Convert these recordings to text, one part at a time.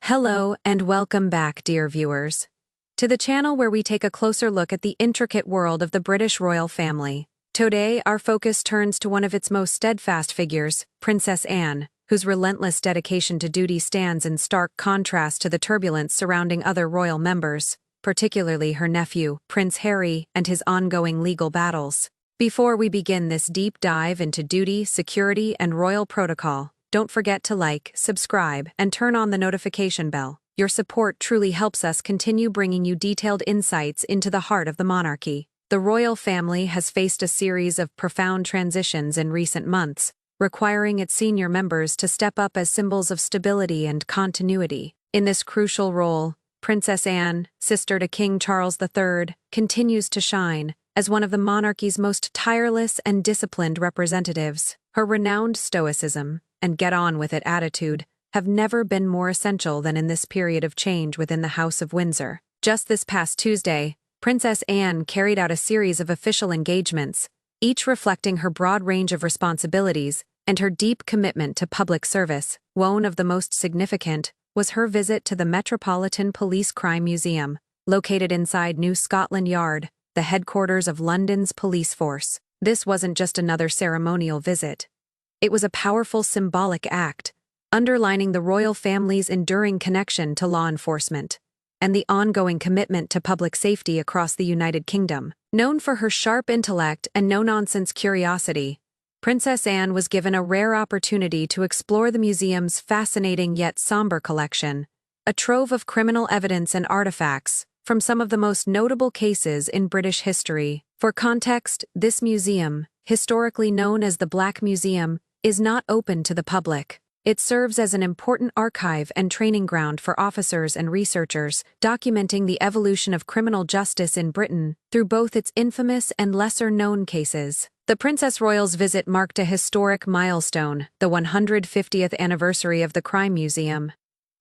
Hello and welcome back, dear viewers, to the channel where we take a closer look at the intricate world of the British royal family. Today, our focus turns to one of its most steadfast figures, Princess Anne, whose relentless dedication to duty stands in stark contrast to the turbulence surrounding other royal members, particularly her nephew, Prince Harry, and his ongoing legal battles. Before we begin this deep dive into duty, security, and royal protocol, don't forget to like, subscribe, and turn on the notification bell. Your support truly helps us continue bringing you detailed insights into the heart of the monarchy. The royal family has faced a series of profound transitions in recent months, requiring its senior members to step up as symbols of stability and continuity. In this crucial role, Princess Anne, sister to King Charles III, continues to shine as one of the monarchy's most tireless and disciplined representatives. Her renowned stoicism and get-on-with-it attitude have never been more essential than in this period of change within the House of Windsor. Just this past Tuesday, Princess Anne carried out a series of official engagements, each reflecting her broad range of responsibilities and her deep commitment to public service. One of the most significant was her visit to the Metropolitan Police Crime Museum, located inside New Scotland Yard, the headquarters of London's police force. This wasn't just another ceremonial visit. It was a powerful symbolic act, underlining the royal family's enduring connection to law enforcement and the ongoing commitment to public safety across the United Kingdom. Known for her sharp intellect and no-nonsense curiosity, Princess Anne was given a rare opportunity to explore the museum's fascinating yet somber collection, a trove of criminal evidence and artifacts from some of the most notable cases in British history. For context, this museum, historically known as the Black Museum, is not open to the public. It serves as an important archive and training ground for officers and researchers, documenting the evolution of criminal justice in Britain through both its infamous and lesser-known cases. The Princess Royal's visit marked a historic milestone, the 150th anniversary of the Crime Museum.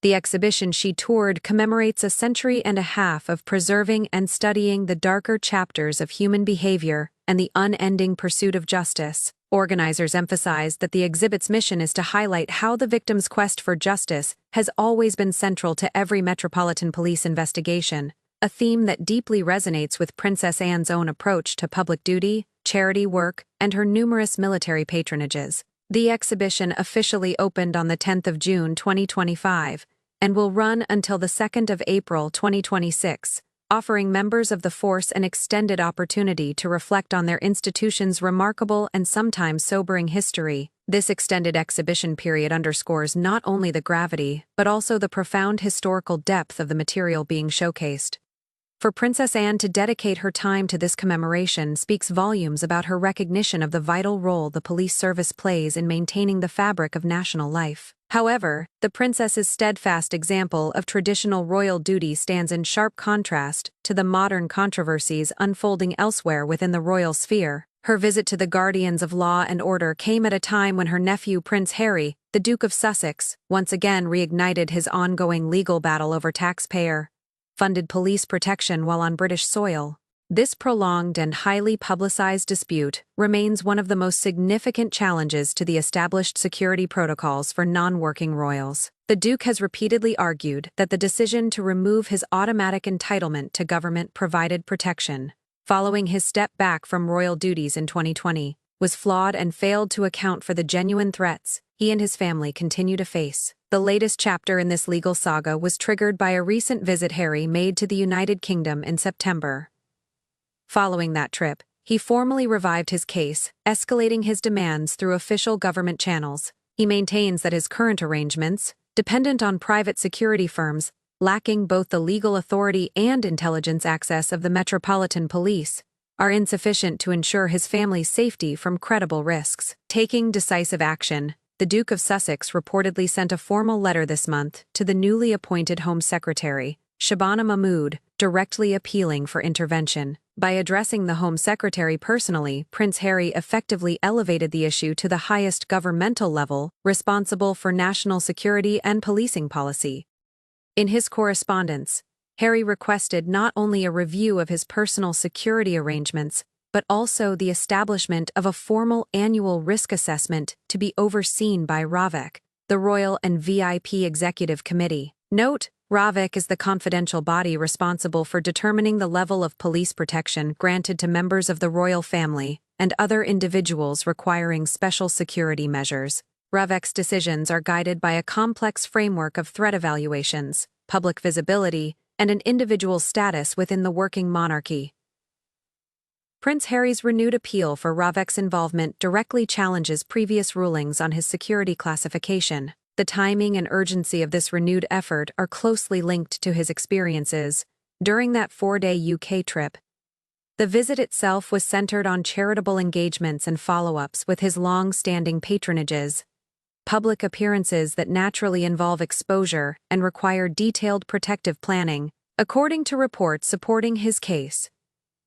The exhibition she toured commemorates a century and a half of preserving and studying the darker chapters of human behavior and the unending pursuit of justice. Organizers emphasized that the exhibit's mission is to highlight how the victim's quest for justice has always been central to every Metropolitan Police investigation, a theme that deeply resonates with Princess Anne's own approach to public duty, charity work, and her numerous military patronages. The exhibition officially opened on the 10th of June 2025 and will run until the 2nd of April 2026. Offering members of the force an extended opportunity to reflect on their institution's remarkable and sometimes sobering history. This extended exhibition period underscores not only the gravity, but also the profound historical depth of the material being showcased. For Princess Anne to dedicate her time to this commemoration speaks volumes about her recognition of the vital role the police service plays in maintaining the fabric of national life. However, the princess's steadfast example of traditional royal duty stands in sharp contrast to the modern controversies unfolding elsewhere within the royal sphere. Her visit to the guardians of law and order came at a time when her nephew Prince Harry, the Duke of Sussex, once again reignited his ongoing legal battle over taxpayer-funded police protection while on British soil. This prolonged and highly publicized dispute remains one of the most significant challenges to the established security protocols for non-working royals. The Duke has repeatedly argued that the decision to remove his automatic entitlement to government-provided protection, following his step back from royal duties in 2020, was flawed and failed to account for the genuine threats he and his family continue to face. The latest chapter in this legal saga was triggered by a recent visit Harry made to the United Kingdom in September. Following that trip, he formally revived his case, escalating his demands through official government channels. He maintains that his current arrangements, dependent on private security firms, lacking both the legal authority and intelligence access of the Metropolitan Police, are insufficient to ensure his family's safety from credible risks. Taking decisive action, the Duke of Sussex reportedly sent a formal letter this month to the newly appointed Home Secretary, Shabana Mahmood, directly appealing for intervention. By addressing the Home Secretary personally, Prince Harry effectively elevated the issue to the highest governmental level, responsible for national security and policing policy. In his correspondence, Harry requested not only a review of his personal security arrangements, but also the establishment of a formal annual risk assessment to be overseen by RAVEC, the Royal and VIP Executive Committee. Note, RAVIC is the confidential body responsible for determining the level of police protection granted to members of the royal family and other individuals requiring special security measures. RAVIC's decisions are guided by a complex framework of threat evaluations, public visibility, and an individual's status within the working monarchy. Prince Harry's renewed appeal for RAVIC's involvement directly challenges previous rulings on his security classification. The timing and urgency of this renewed effort are closely linked to his experiences during that 4-day UK trip. The visit itself was centered on charitable engagements and follow-ups with his long-standing patronages, public appearances that naturally involve exposure and require detailed protective planning, according to reports supporting his case.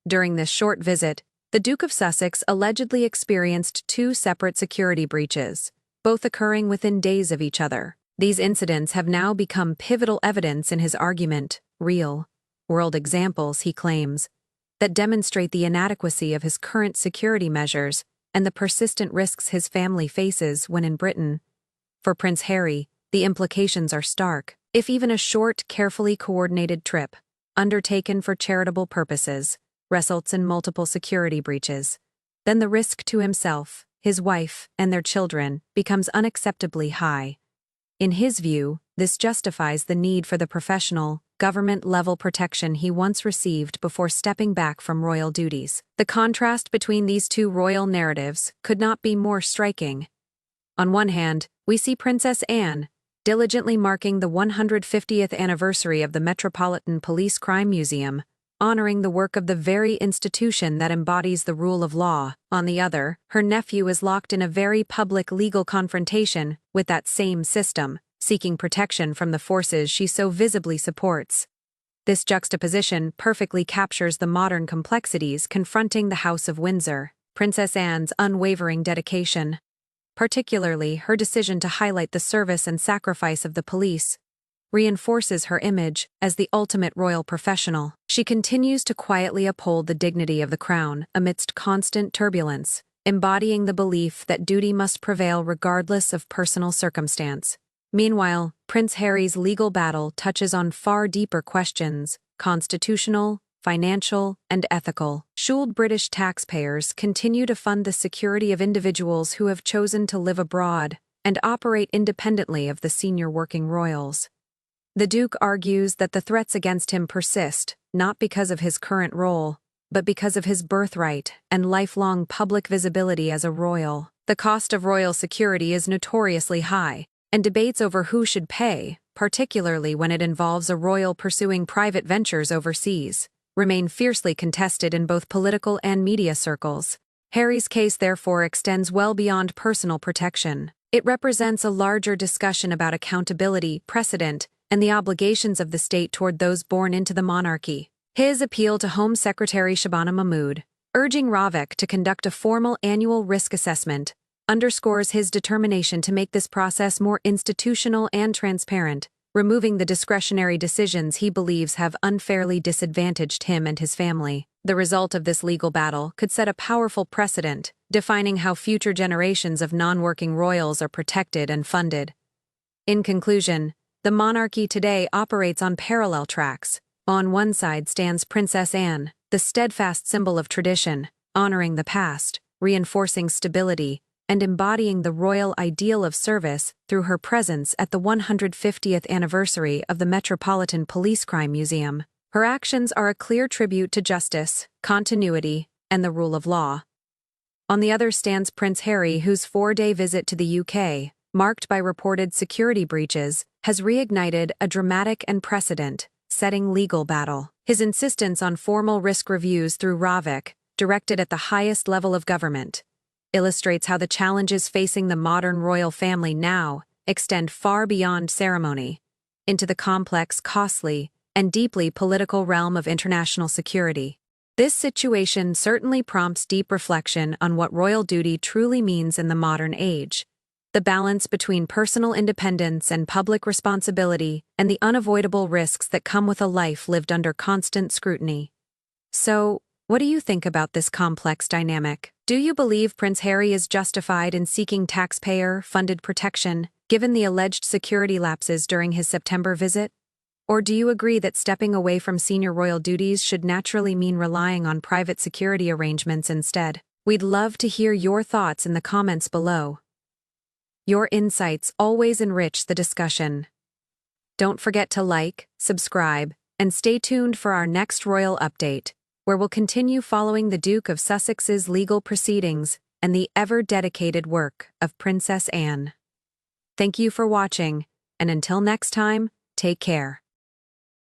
During this short visit, the Duke of Sussex allegedly experienced 2 separate security breaches, both occurring within days of each other. These incidents have now become pivotal evidence in his argument, real-world examples, he claims, that demonstrate the inadequacy of his current security measures and the persistent risks his family faces when in Britain. For Prince Harry, the implications are stark. If even a short, carefully coordinated trip, undertaken for charitable purposes, results in multiple security breaches, then the risk to himself, his wife, and their children becomes unacceptably high. In his view, this justifies the need for the professional, government-level protection he once received before stepping back from royal duties. The contrast between these two royal narratives could not be more striking. On one hand, we see Princess Anne diligently marking the 150th anniversary of the Metropolitan Police Crime Museum, honoring the work of the very institution that embodies the rule of law. On the other, her nephew is locked in a very public legal confrontation with that same system, seeking protection from the forces she so visibly supports. This juxtaposition perfectly captures the modern complexities confronting the House of Windsor. Princess Anne's unwavering dedication, particularly her decision to highlight the service and sacrifice of the police, reinforces her image as the ultimate royal professional. She continues to quietly uphold the dignity of the crown amidst constant turbulence, embodying the belief that duty must prevail regardless of personal circumstance. Meanwhile, Prince Harry's legal battle touches on far deeper questions: constitutional, financial, and ethical. Should British taxpayers continue to fund the security of individuals who have chosen to live abroad and operate independently of the senior working royals? The Duke argues that the threats against him persist, not because of his current role, but because of his birthright and lifelong public visibility as a royal. The cost of royal security is notoriously high, and debates over who should pay, particularly when it involves a royal pursuing private ventures overseas, remain fiercely contested in both political and media circles. Harry's case therefore extends well beyond personal protection. It represents a larger discussion about accountability, precedent, and the obligations of the state toward those born into the monarchy. His appeal to Home Secretary Shabana Mahmood, urging RAVIC to conduct a formal annual risk assessment, underscores his determination to make this process more institutional and transparent, removing the discretionary decisions he believes have unfairly disadvantaged him and his family. The result of this legal battle could set a powerful precedent, defining how future generations of non-working royals are protected and funded. In conclusion, the monarchy today operates on parallel tracks. On one side stands Princess Anne, the steadfast symbol of tradition, honoring the past, reinforcing stability, and embodying the royal ideal of service through her presence at the 150th anniversary of the Metropolitan Police Crime Museum. Her actions are a clear tribute to justice, continuity, and the rule of law. On the other stands Prince Harry, whose 4-day visit to the UK, marked by reported security breaches, has reignited a dramatic and precedent-setting legal battle. His insistence on formal risk reviews through RAVIC, directed at the highest level of government, illustrates how the challenges facing the modern royal family now extend far beyond ceremony, into the complex, costly, and deeply political realm of international security. This situation certainly prompts deep reflection on what royal duty truly means in the modern age. The balance between personal independence and public responsibility, and the unavoidable risks that come with a life lived under constant scrutiny. So, what do you think about this complex dynamic? Do you believe Prince Harry is justified in seeking taxpayer-funded protection, given the alleged security lapses during his September visit? Or do you agree that stepping away from senior royal duties should naturally mean relying on private security arrangements instead? We'd love to hear your thoughts in the comments below. Your insights always enrich the discussion. Don't forget to like, subscribe, and stay tuned for our next royal update, where we'll continue following the Duke of Sussex's legal proceedings and the ever-dedicated work of Princess Anne. Thank you for watching, and until next time, take care.